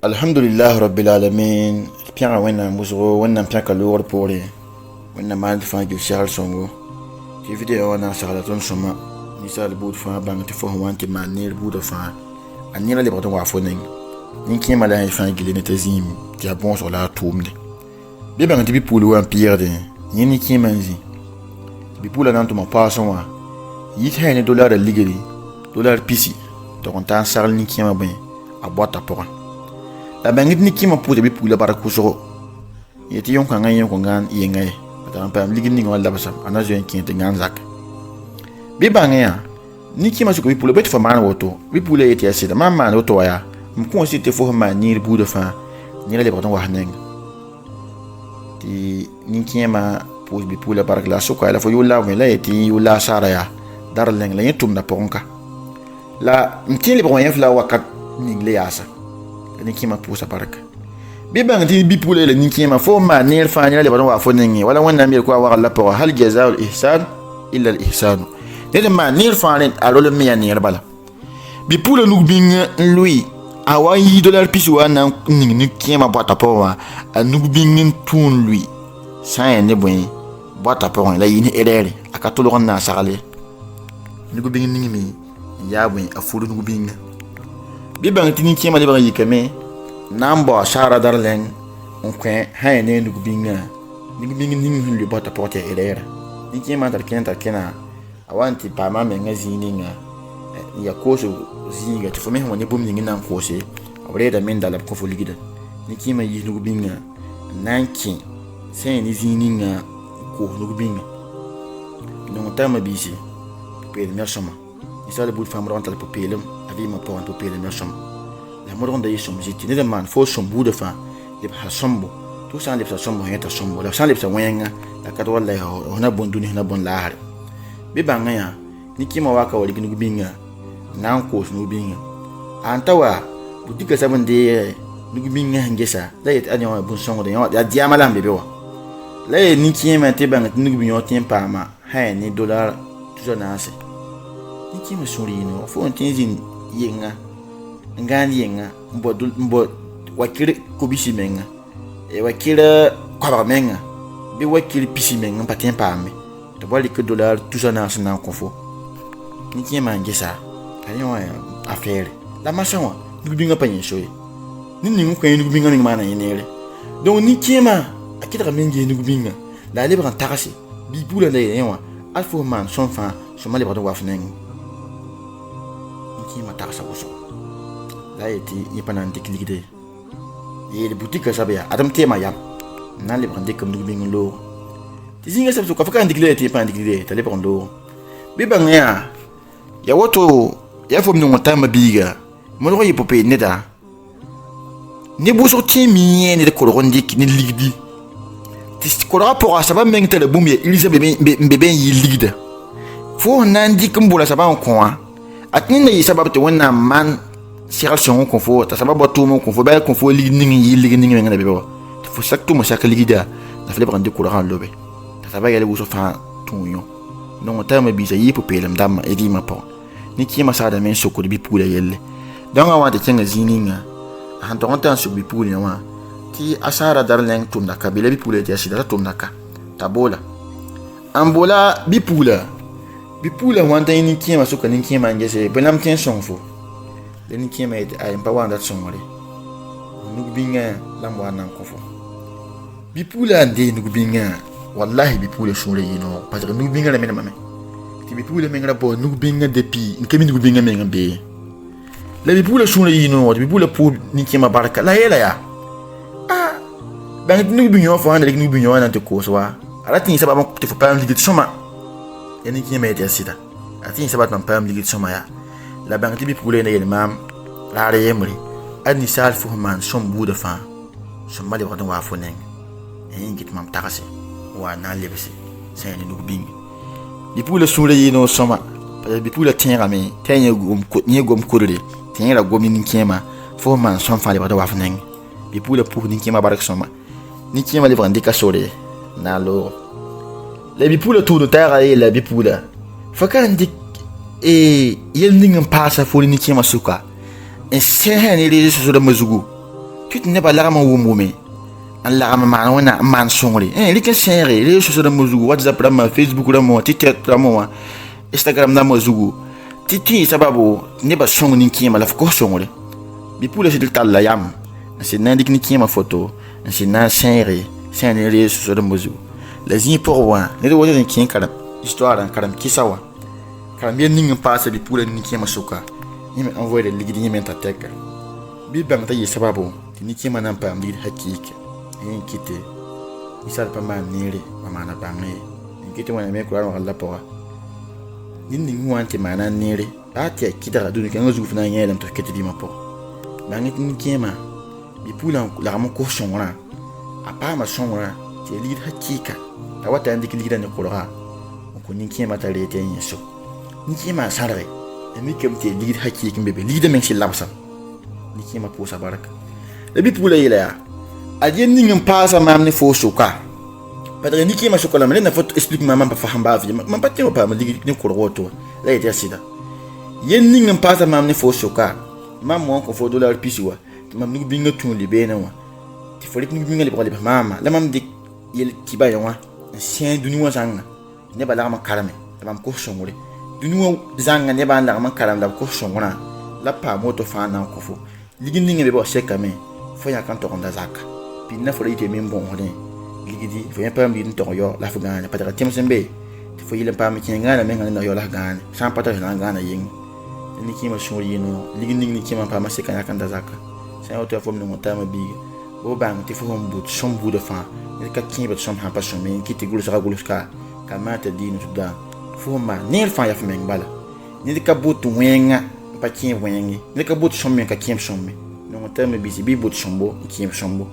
Alhamdulillah Rabbil Alamin. Pierre Wenna Mouzro, Wenna Pierre Kalour pour les Wenna Mad Fan Gilshal Songo. J'ai vidéo en Sarlaton Soma. Nisa le bout de fin, bang to form to man near bout of fin. And nearly bottom of phoning. Ninki Malay Fan Gilinetazim, qui a bon sur la tombe. Bébang to be pool ou un pierre de Yiniki Manzi. Be pool an to my parson. Yit hen $1 legally, $1 PC. Torontan Sal Niki Mabin, a boîte à point. La bangit ni kima pude bi pula bara kusoro yeti yon kan ngayon ko ngan yengay patan pam ligin ni wala basam anazo en kinte ngan zak bi bangaya ni kima su ko bi pula bet fa man woto bi pula yeti asida mamma no to ya mko site fo ma ni bu de fa ni le patan wa haneng ti ni kima pu bi pula bara la su ko ala fo yola wala yeti yola sara ya dar leng la yetum na ponka la mtili bo yen fla wakat ni le yasa ni kima pusa park bi bang ti bi pule le ni kima fo ma ne fa ni le ba wa fo ni wala wonna mi ko wa la po hal jazaa'u al ihsan illa al ihsan ne ma ni fa ne alo le mi ni bala bi pule nu bing lui awa yi $1 pisu wa na ni kima bota po wa nu bing tun lui sa ne bon bota po la yi ni erere aka to lo na sagale ni go bing ni mi ya bon afuru nu bing bi bang tini kima de bang yikame nambo shara darleng onkwe hayne nugu binga ning le bota porte erera ni kima tar kena awanti pa ma menga zininga ya koso zinga to fome woni bum ning nan kose awre da men dalab ko fo ligida ni kima yi nugu binga nanki sen ni zininga ko nugu binga non tama bisi pe de mersoma isa le bout fam rental pour pelem abi ma pour pelem mersom la modon de som jiti ne man fo som bout de fa le ha sombo tout ça le sa sombo heta sombo la san le sa wenga la kat wala ona bondu ni na bon la har be banga ya ni kima waka wali gnu binga nan ko snu binga antawa budika sabande nu binga ngesa la yet anyo bon songo de ya diama lambe be wa la ni kima te banga nu binga tempa ma ha ni $1 tout ça na ase ni kima surino fo ontinzin yenga ngani yenga mbo wakire kubisi menga e wakire kwaba menga bi wakire pisi menga patin pame to bali que $1 tout ça na sana konfo ni kima ngesa ayo affaire la machin ni binga pa yenshoye ni ngko ni binga ni mana yenele donc ni kima akita mengi ni binga la libre en tarasi bi bula la yewa alfo man son fa so mali bado wafneng ni kima tarasa boso la yeti yipanan tikligide ye le boutique sabia adam tema yam nan le brande comme nous lo tizinga sabso ka faka ndikile ti pan ndikile tale brando bi bangya ya woto ya fo mnu ngotama biga mo ro yipope neda ni boso timi ni de kolorondik ni ligdi ti ko rapport ça va mengte le bumye Elizabeth bebe yi ligda fo nan dik mbula ça va en coin atni ne sabab te wona man siral son konfo ta sabab to mo konfo ba konfo ligning yi ligning ngana bebe fo sakto mo sakali ligida na fele brande ko ran lobe ta sabab yale wuso fa tunyo non ta ma bisa yi popelem dam e di ma po ni ki ma sada men soko bi pula yelle donc awa te kenga zininga han to onta so bi pula wa ti asara darleng tumna ka bile bi pula ti asida tumna ka tabola ambola bi pula wanta ni ki ma soko ni ki ma ngese benam ten sonfo den ki ma ay pa wanda songore nugu binga lamwa nan kofo bi pula ande nugu binga wallahi bi pula shule yino parce que nugu binga la mena mame ti bi pula menga bo nugu binga depuis nkemi nugu binga menga be la bi pula shule yino bi pula po ni ki ma baraka la yela ya bang nugu binga fo ande nugu binga nan te ko so wa ala tin sababa te fo pam ligit soma yani ki ma ya sida atin sababa tan pam ligit soma ya la bang ti bi pula ne yel mam la re yemri adni sal fo man som bu de fa som mali wa wa fo neng en git mam takase wa na lebisi sen ni nugu binga di pula sura yino soma pa bi pula tenra me tenya gom kodre tenra gomi ni kema fo man som fa le ba wa fo neng bi pula pour ni kema barak soma ni kema le vande ka sore na lo le bi pula tout tara e la bi pula faka ndik e yel ning passa fo ni kema suka en sen ni le so da mazugu kit ne ba la ma wumbume an la ma wana man songre rika sere le so da muzugu WhatsApp rama Facebook rama TikTok rama Instagram na muzugu titi sababu ne ba song ni kima la ko songre bi pula sidil talla yam c'est nan dik ni kima photo c'est nan sere le so da muzugu la zi pour wa ne do wona kin karam histoire an karam kisawa karam bien ning passe bi pula ni kima suka ni me envoyer le ligidi ni ta tek bi bang ta yi sababu ni kima nan pa mi hakiki yin kite isal pa man nere mama na bangi kite wana me kula wala poa yin ni wanti mana nere ati kita dunu kan zugu fina ngela to kite di mapo bangi ni kema bi pula la mo ko shongora apa ma shongora ti lid hakika tawata andi kilida ni kula ko ni kema ta rete yin so ni kema sarre ni kem ti lid hakika mbebe lida men shi labsa ni kema posa baraka bi pula ila ya adien ning pasa mamne fo suka padre niki ma suka la mena faut explique maman pa fahamba vi man pa temo pa ma digi ni ko roto la ite sida yen ning pasa mamne fo suka mam mo ko fo dollar pisiwa mam ni binga tun li bena wa ti fo ni binga li ba mama la mam dik yel kiba yawa sien duni wa zanga ne ba la ma karame mam ko shongure duni wa zanga ne ba la ma karam la ko shongura la pa moto fa na ko fo ligi ning be ba sekame fo ya kan to onda zaka pinna fo ite men bon hone ligidi fo ya pam din to yo la fo gana patara tim sembe fo yile pam ki ngana men ngana yo la gana sam patara na gana yin ni kima shuri no ligidi ni kima pam se kan da zaka sai auto fo men ngota ma bi bo bang ti fo mbut sombu de fa ni ka kin bet som ha pa som men kiti gulu sa gulu ska kamata din suda fo ma ner fa ya fo men bala ni ka butu wenga pa kin wengi ni ka butu som men ka kim som men no ngota ma bi si bi butu sombo kim sombo